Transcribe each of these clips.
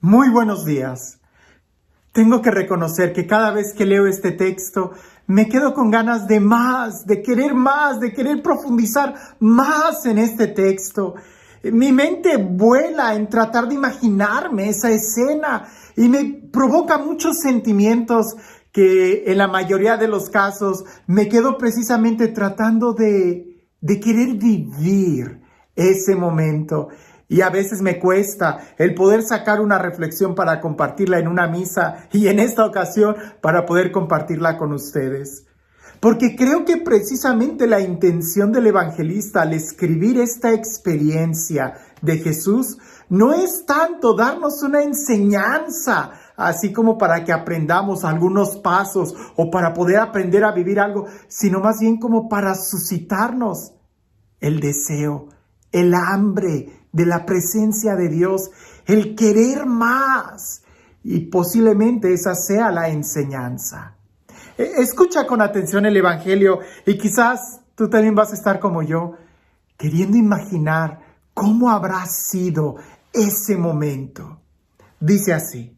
Muy buenos días. Tengo que reconocer que cada vez que leo este texto me quedo con ganas de más, de querer profundizar más en este texto. Mi mente vuela en tratar de imaginarme esa escena y me provoca muchos sentimientos que en la mayoría de los casos me quedo precisamente tratando de querer vivir ese momento. Y a veces me cuesta el poder sacar una reflexión para compartirla en una misa y en esta ocasión para poder compartirla con ustedes. Porque creo que precisamente la intención del evangelista al escribir esta experiencia de Jesús no es tanto darnos una enseñanza, así como para que aprendamos algunos pasos o para poder aprender a vivir algo, sino más bien como para suscitarnos el deseo, el hambre de la presencia de Dios, el querer más, y posiblemente esa sea la enseñanza. Escucha con atención el Evangelio y quizás tú también vas a estar como yo, queriendo imaginar cómo habrá sido ese momento. Dice así: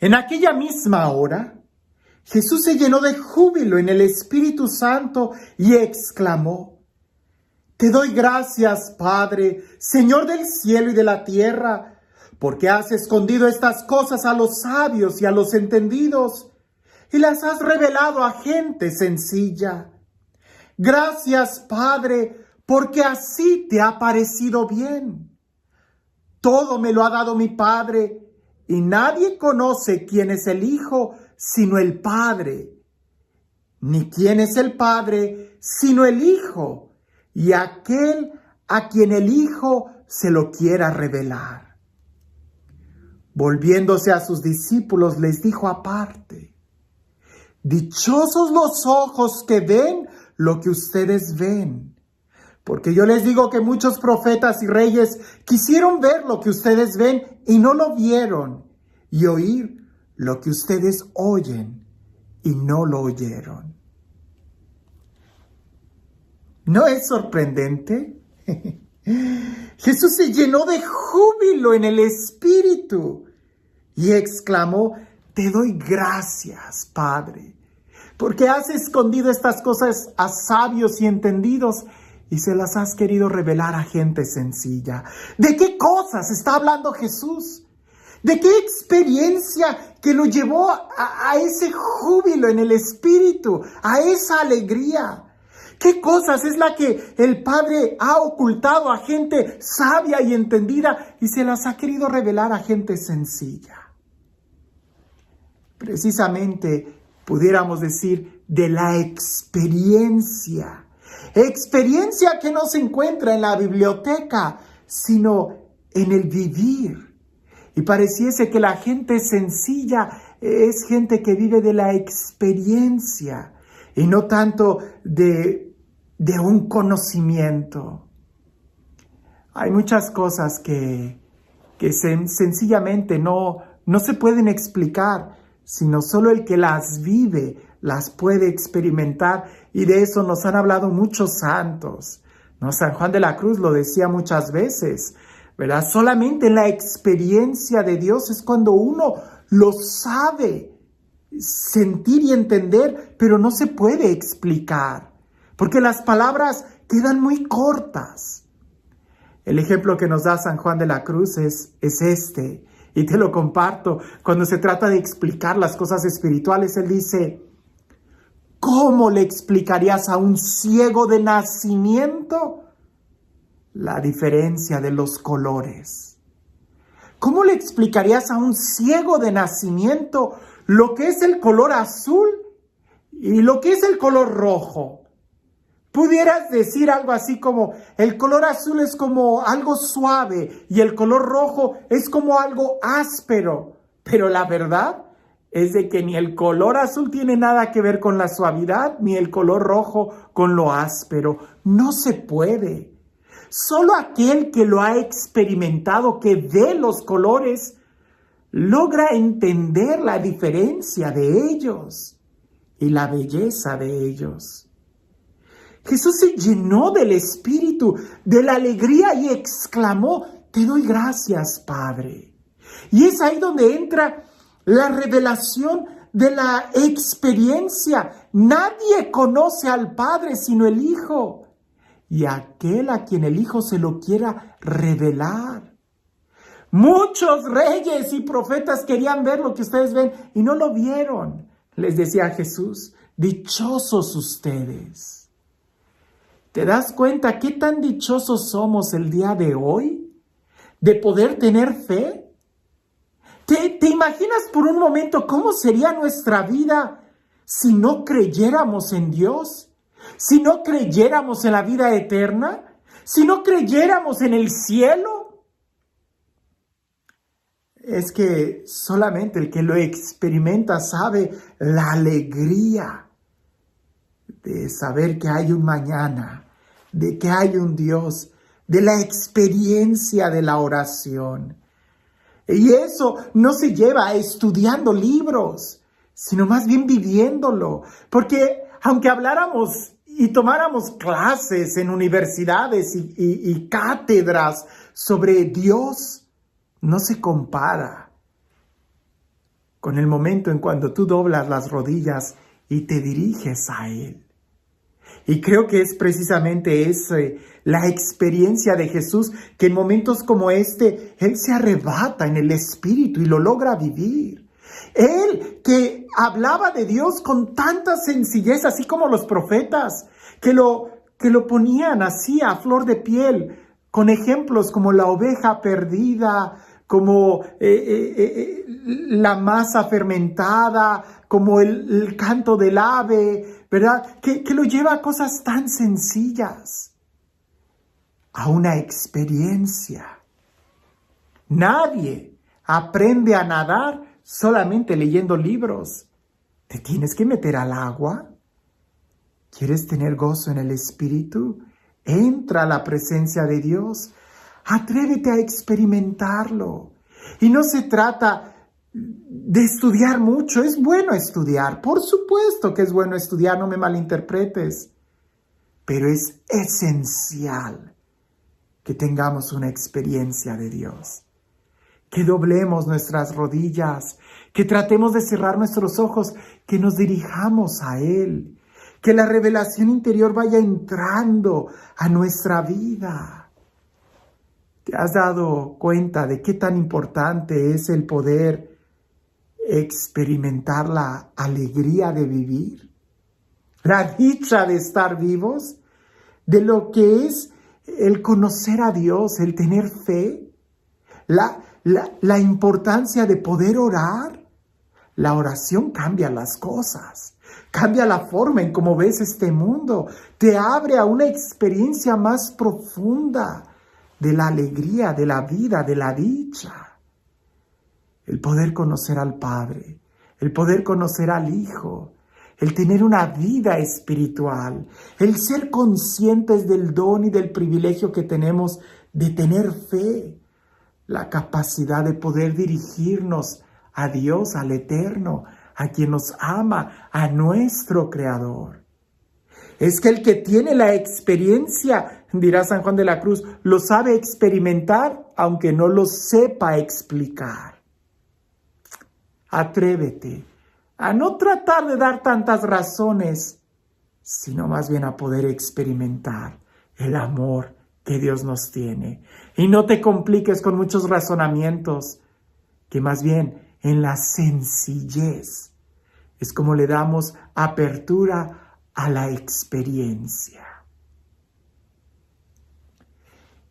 en aquella misma hora, Jesús se llenó de júbilo en el Espíritu Santo y exclamó: Te doy gracias, Padre, Señor del cielo y de la tierra, porque has escondido estas cosas a los sabios y a los entendidos, y las has revelado a gente sencilla. Gracias, Padre, porque así te ha parecido bien. Todo me lo ha dado mi Padre, y nadie conoce quién es el Hijo sino el Padre, ni quién es el Padre sino el Hijo, y aquel a quien el Hijo se lo quiera revelar. Volviéndose a sus discípulos, les dijo aparte: Dichosos los ojos que ven lo que ustedes ven, porque yo les digo que muchos profetas y reyes quisieron ver lo que ustedes ven y no lo vieron, y oír lo que ustedes oyen y no lo oyeron. ¿No es sorprendente? Jesús se llenó de júbilo en el Espíritu y exclamó: Te doy gracias, Padre, porque has escondido estas cosas a sabios y entendidos y se las has querido revelar a gente sencilla. ¿De qué cosas está hablando Jesús? ¿De qué experiencia que lo llevó a ese júbilo en el Espíritu, a esa alegría? ¿Qué cosas es la que el Padre ha ocultado a gente sabia y entendida y se las ha querido revelar a gente sencilla? Precisamente pudiéramos decir de la experiencia que no se encuentra en la biblioteca, sino en el vivir. Y pareciese que la gente sencilla es gente que vive de la experiencia y no tanto de un conocimiento. Hay muchas cosas que sencillamente no se pueden explicar, sino solo el que las vive las puede experimentar, y de eso nos han hablado muchos santos, ¿no? San Juan de la Cruz lo decía muchas veces, ¿verdad? Solamente en la experiencia de Dios es cuando uno lo sabe sentir y entender, pero no se puede explicar, porque las palabras quedan muy cortas. El ejemplo que nos da San Juan de la Cruz es este, y te lo comparto. Cuando se trata de explicar las cosas espirituales, él dice: ¿cómo le explicarías a un ciego de nacimiento la diferencia de los colores? ¿Cómo le explicarías a un ciego de nacimiento lo que es el color azul y lo que es el color rojo? Pudieras decir algo así como: el color azul es como algo suave y el color rojo es como algo áspero. Pero la verdad es de que ni el color azul tiene nada que ver con la suavidad, ni el color rojo con lo áspero. No se puede. Solo aquel que lo ha experimentado, que ve los colores, logra entender la diferencia de ellos y la belleza de ellos. Jesús se llenó del Espíritu, de la alegría, y exclamó: te doy gracias, Padre. Y es ahí donde entra la revelación de la experiencia. Nadie conoce al Padre sino el Hijo, y aquel a quien el Hijo se lo quiera revelar. Muchos reyes y profetas querían ver lo que ustedes ven y no lo vieron. Les decía Jesús, dichosos ustedes. ¿Te das cuenta qué tan dichosos somos el día de hoy de poder tener fe? ¿Te imaginas por un momento cómo sería nuestra vida si no creyéramos en Dios? Si no creyéramos en la vida eterna, si no creyéramos en el cielo. Es que solamente el que lo experimenta sabe la alegría de saber que hay un mañana, de que hay un Dios, de la experiencia de la oración. Y eso no se lleva estudiando libros, sino más bien viviéndolo. Porque aunque habláramos y tomáramos clases en universidades y cátedras sobre Dios, no se compara con el momento en cuando tú doblas las rodillas y te diriges a Él. Y creo que es precisamente la experiencia de Jesús, que en momentos como este, Él se arrebata en el Espíritu y lo logra vivir. Él que hablaba de Dios con tanta sencillez, así como los profetas, que lo ponían así a flor de piel, con ejemplos como la oveja perdida, como la masa fermentada, como el canto del ave, ¿verdad? Que lo lleva a cosas tan sencillas, a una experiencia. Nadie aprende a nadar solamente leyendo libros. Te tienes que meter al agua. ¿Quieres tener gozo en el Espíritu? Entra a la presencia de Dios. Atrévete a experimentarlo. Y no se trata de estudiar mucho. Es bueno estudiar. Por supuesto que es bueno estudiar, no me malinterpretes. Pero es esencial que tengamos una experiencia de Dios. Que doblemos nuestras rodillas. Que tratemos de cerrar nuestros ojos. Que nos dirijamos a Él. Que la revelación interior vaya entrando a nuestra vida. ¿Te has dado cuenta de qué tan importante es el poder experimentar la alegría de vivir? La dicha de estar vivos, de lo que es el conocer a Dios, el tener fe, la importancia de poder orar. La oración cambia las cosas, cambia la forma en cómo ves este mundo, te abre a una experiencia más profunda de la alegría, de la vida, de la dicha. El poder conocer al Padre, el poder conocer al Hijo, el tener una vida espiritual, el ser conscientes del don y del privilegio que tenemos de tener fe, la capacidad de poder dirigirnos a Dios, al Eterno, a quien nos ama, a nuestro Creador. Es que el que tiene la experiencia, dirá San Juan de la Cruz, lo sabe experimentar, aunque no lo sepa explicar. Atrévete a no tratar de dar tantas razones, sino más bien a poder experimentar el amor que Dios nos tiene. Y no te compliques con muchos razonamientos, que más bien en la sencillez es como le damos apertura a la experiencia.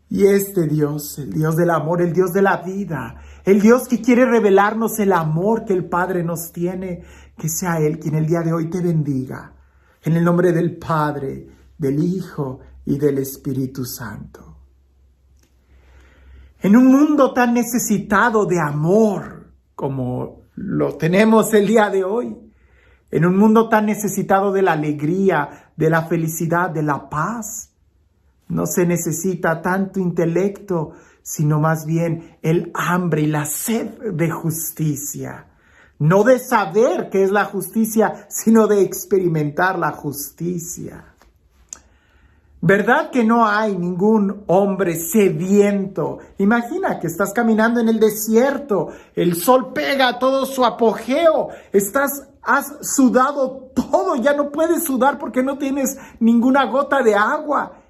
Y este Dios, el Dios del amor, el Dios de la vida, el Dios que quiere revelarnos el amor que el Padre nos tiene, que sea Él quien el día de hoy te bendiga. En el nombre del Padre, del Hijo y del Espíritu Santo. En un mundo tan necesitado de amor como lo tenemos el día de hoy, en un mundo tan necesitado de la alegría, de la felicidad, de la paz, no se necesita tanto intelecto, sino más bien el hambre y la sed de justicia. No de saber qué es la justicia, sino de experimentar la justicia. ¿Verdad que no hay ningún hombre sediento? Imagina que estás caminando en el desierto, el sol pega a todo su apogeo, has sudado todo, ya no puedes sudar porque no tienes ninguna gota de agua.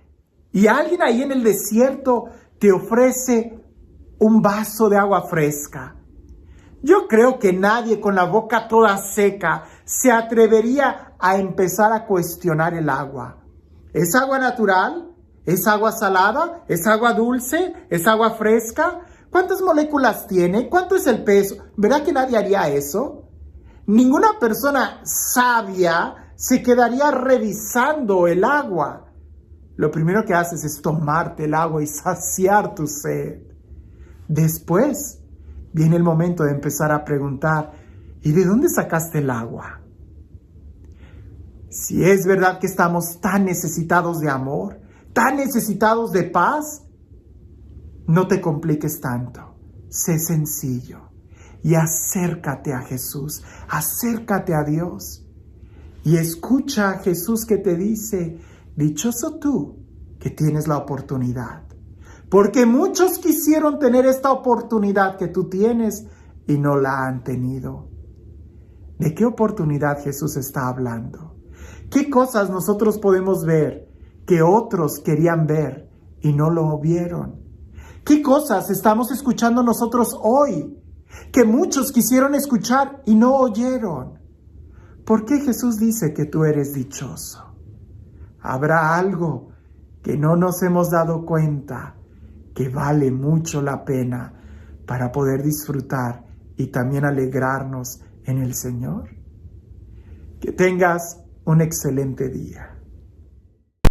Y alguien ahí en el desierto te ofrece un vaso de agua fresca. Yo creo que nadie con la boca toda seca se atrevería a empezar a cuestionar el agua. ¿Es agua natural? ¿Es agua salada? ¿Es agua dulce? ¿Es agua fresca? ¿Cuántas moléculas tiene? ¿Cuánto es el peso? ¿Verdad que nadie haría eso? Ninguna persona sabia se quedaría revisando el agua. Lo primero que haces es tomarte el agua y saciar tu sed. Después viene el momento de empezar a preguntar, ¿y de dónde sacaste el agua? Si es verdad que estamos tan necesitados de amor, tan necesitados de paz, no te compliques tanto. Sé sencillo y acércate a Jesús, acércate a Dios y escucha a Jesús que te dice, dichoso tú que tienes la oportunidad, porque muchos quisieron tener esta oportunidad que tú tienes y no la han tenido. ¿De qué oportunidad Jesús está hablando? ¿Qué cosas nosotros podemos ver que otros querían ver y no lo vieron? ¿Qué cosas estamos escuchando nosotros hoy que muchos quisieron escuchar y no oyeron? ¿Por qué Jesús dice que tú eres dichoso? ¿Habrá algo que no nos hemos dado cuenta que vale mucho la pena para poder disfrutar y también alegrarnos en el Señor? Que tengas un excelente día.